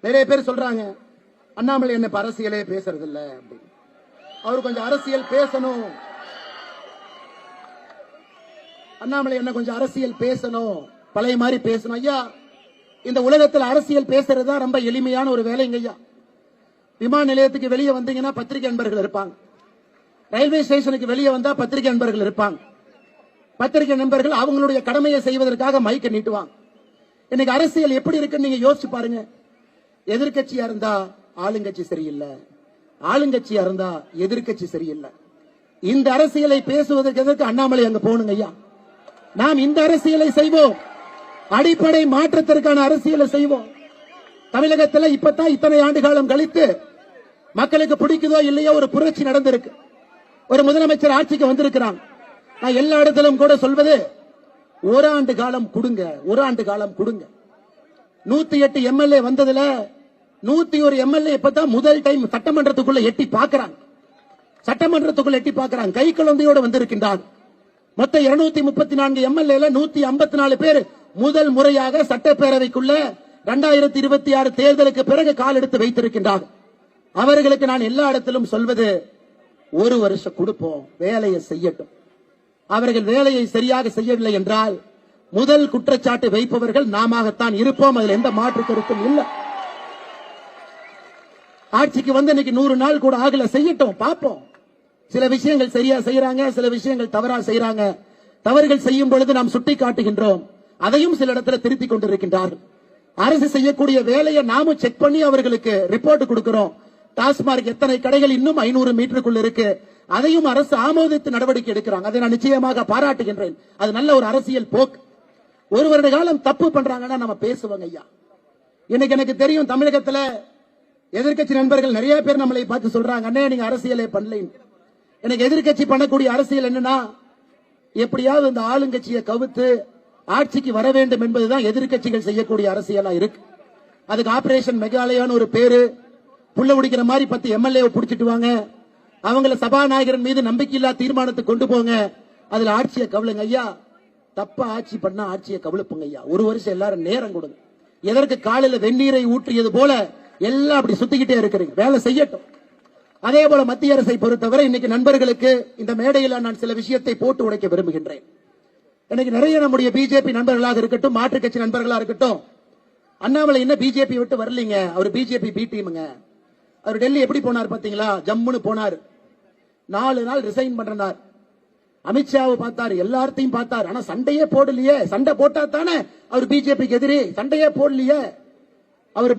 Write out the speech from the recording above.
நிறைய பேர் சொல்றாங்க அண்ணாமலை என்ன அரசியலே பேசுறது இல்ல அப்படின்னு. அவர் கொஞ்சம் அரசியல் பேசணும், அண்ணாமலை என்ன கொஞ்சம் அரசியல் பேசணும், பழைய மாதிரி பேசணும். ஐயா, இந்த உலகத்தில் அரசியல் பேசுறது தான் ரொம்ப எளிமையான ஒரு வேலைங்க ஐயா. விமான நிலையத்துக்கு வெளியே வந்தீங்கன்னா பத்திரிகை நண்பர்கள் இருப்பாங்க, ரயில்வே ஸ்டேஷனுக்கு வெளியே வந்தா பத்திரிகை நண்பர்கள் இருப்பாங்க. பத்திரிகை நண்பர்கள் அவங்களுடைய கடமையை செய்வதற்காக மைக்க நீட்டுவாங்க. இன்னைக்கு அரசியல் எப்படி இருக்குன்னு நீங்க யோசிச்சு பாருங்க. எதிர்கட்சியா இருந்தா ஆளுங்கட்சி சரியில்லை, ஆளுங்கட்சியா இருந்தா எதிர்கட்சி சரியில்லை. இந்த அரசியலை பேசுவதற்கு எதற்கு அண்ணாமலை அங்க போகணுங்க ஐயா? நாம் இந்த அரசியலை செய்வோம், அடிப்படை மாற்றத்திற்கான அரசியலை செய்வோம். தமிழகத்தில் இப்பதான் இத்தனை ஆண்டு காலம் கழித்து மக்களுக்கு பிடிக்குதோ இல்லையோ ஒரு புரட்சி நடந்திருக்கு. ஒரு முதலமைச்சர் ஆட்சிக்கு வந்திருக்கிறாங்க. நான் எல்லா இடத்திலும் கூட சொல்வது ஓராண்டு காலம் கொடுங்க, ஒரு ஆண்டு காலம் கொடுங்க. 108 எம்எல்ஏ வந்ததுல 101 எம்எல்ஏ இப்பதான் முதல் டைம் சட்டமன்றத்துக்குள்ள எட்டி பார்க்கிறாங்க. சட்டமன்றத்துக்குள்ள எட்டி பார்க்கிறாங்க, கை குழந்தையோடு வந்திருக்கின்றார். மொத்த 234 எம்எல்ஏ 154 பேர் முதல் முறையாக சட்டப்பேரவைக்குள்ள 2026 தேர்தலுக்கு பிறகு கால் எடுத்து வைத்திருக்கின்றார். அவர்களுக்கு நான் எல்லா இடத்திலும் சொல்வது ஒரு வருஷம் கொடுப்போம், வேலையை செய்யட்டும். அவர்கள் வேலையை சரியாக செய்யவில்லை என்றால் முதல் குற்றச்சாட்டு வைப்பவர்கள் நாமத்தான் இருப்போம். அதில் எந்த மாற்று கருத்தும் இல்லை. ஆட்சிக்கு வந்து இன்னைக்கு 100 நாள் கூட ஆகல, செய்யட்டும், பார்ப்போம். சில விஷயங்கள் சரியா செய்யறாங்க, சில விஷயங்கள் தவறா செய்யறாங்க. தவறுகள் செய்யும் பொழுது நாம் சுட்டி காட்டுகின்றோம், அதையும் சில இடத்துல திருத்திக் கொண்டிருக்கின்றார்கள். அரசு செய்யக்கூடிய வேலையை நாமும் செக் பண்ணி அவர்களுக்கு ரிப்போர்ட் கொடுக்கிறோம். டாஸ்மார்க் எத்தனை கடைகள் இன்னும் 500 மீட்டருக்குள் இருக்கு, அதையும் அரசு ஆமோதித்து நடவடிக்கை எடுக்கிறாங்க. அதை நான் நிச்சயமாக பாராட்டுகின்றேன். அது நல்ல ஒரு அரசியல் போக்கு. ஒரு வருட காலம் தப்பு பண்றாங்கன்னா நம்ம பேசுவாங்க ஐயா. இன்னைக்கு எனக்கு தெரியும், தமிழகத்தில் எதிர்கட்சி நண்பர்கள் நிறைய பேர் நம்மளை பார்த்து சொல்றாங்க, அண்ணே நீங்க அரசியலே பண்ணல. எனக்கு எதிர்கட்சி பண்ணக்கூடிய அரசியல் என்னன்னா, எப்படியாவது இந்த ஆளுங்கட்சியை கவுத்து ஆட்சிக்கு வர வேண்டும் என்பதுதான் எதிர்கட்சிகள் செய்யக்கூடிய அரசியலா இருக்கு. அதுக்கு ஆபரேஷன் மெகாலயான்னு ஒரு பேரு, புள்ள உடிக்கிற மாதிரி 10 எம்எல்ஏ புடிச்சிட்டு வாங்க, அவங்கள சபாநாயகரின் மீது நம்பிக்கையில்லா தீர்மானத்தை கொண்டு போங்க, அதுல ஆட்சியை கவலுங்க ஐயா. தப்பா ஆட்சி பண்ணா ஆட்சியை கவலுப்புங்க ஐயா. ஒரு வருஷம் எல்லாரும் நேரம் கொடுங்க. எதற்கு காலையில வெந்நீரை ஊற்றியது போல எல்லாம் அப்படி சுத்திக்கிட்டே இருக்கிறீங்க, வேலை செய்யட்டும். அதே போல மத்திய அரசை பொறுத்தவரை இன்னைக்கு நண்பர்களுக்கு இந்த மேடையில் நான் சில விஷயத்தை போட்டு உடைக்க விரும்புகின்றேன். எனக்கு நிறைய நம்முடைய பிஜேபி நண்பர்களாக இருக்கட்டும், மாற்றுக் கட்சி நண்பர்களாக இருக்கட்டும், அண்ணாமலை என்ன பிஜேபி விட்டு வரலீங்க, அவர் பிஜேபி பி டீமுங்க. அவர் டெல்லி எப்படி போனார் பாத்தீங்களா? ஜம்முன்னு போனார், 4 நாள் ரிசைன் பண்றார். அமித்ஷாவை பார்த்தார், எல்லாத்தையும் பார்த்தார், ஆனா சண்டையே போடலையே. சண்டை போட்டா தானே அவர் பிஜேபிக்கு எதிரி, சண்டையே போடலையே அவர்.